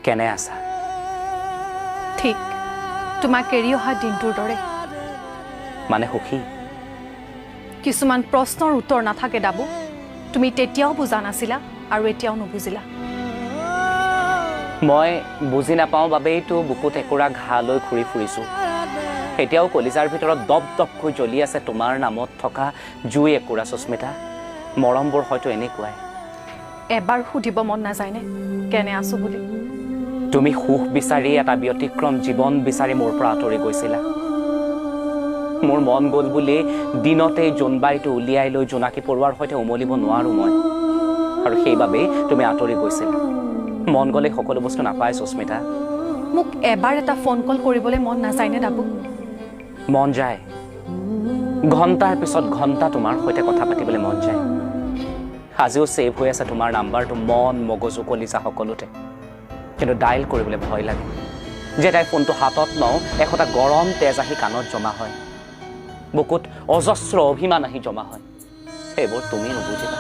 কেনে আছা? ঠিক তোমাক এৰি অহা দিনটোৰ দৰে। মানে সুখী? কিছুমান প্ৰশ্নৰ উত্তৰ নাথাকে ডাবু। তুমি তেতিয়াও বুজা নাছিলা আৰু এতিয়াও নুবুজিলা। মই বুজি নাপাওঁ বাবেইতো বুকুত একুৰা ঘাঁ লৈ ঘূৰি ফুৰিছোঁ। এতিয়াও কলিজাৰ ভিতৰত দপ দপকৈ জ্বলি আছে তোমাৰ নামত থকা জুই একুৰা সুস্মিতা। মৰমবোৰ হয়তো এনেকুৱাই। এবাৰ সুধিব মন নাযায়নে কেনে আছো বুলি? তুমি সুখ বিচাৰি এটা ব্যতিক্ৰম জীৱন বিচাৰি মোৰ পৰা আঁতৰি গৈছিলা। মোৰ মন গ'ল বুলি দিনতেই জোনবাইটো উলিয়াই লৈ জোনাকী পৰুৱাৰ সৈতে উমলিব নোৱাৰোঁ মই, আৰু সেইবাবেই তুমি আঁতৰি গৈছিলা। মন গ'লে সকলো বস্তু নাপায় সুস্মিতা। মোক এবাৰ এটা ফোন কল কৰিবলৈ মন নাযায়নে ডাবু? মন যায়। ঘণ্টাৰ পিছত ঘণ্টা তোমাৰ সৈতে কথা পাতিবলৈ মন যায়। আজিও ছেভ হৈ আছে তোমাৰ নাম্বাৰটো মন মগজু কলিজা সকলোতে, কিন্তু ডাইল কৰিবলৈ ভয় লাগে। যেতাই ফোনটো হাতত লওঁ এশটা গৰম তেজ আহি কাণত জমা হয়, বুকুত অজস্ৰ অভিমান আহি জমা হয়। সেইবোৰ তুমি নুবুজিবা।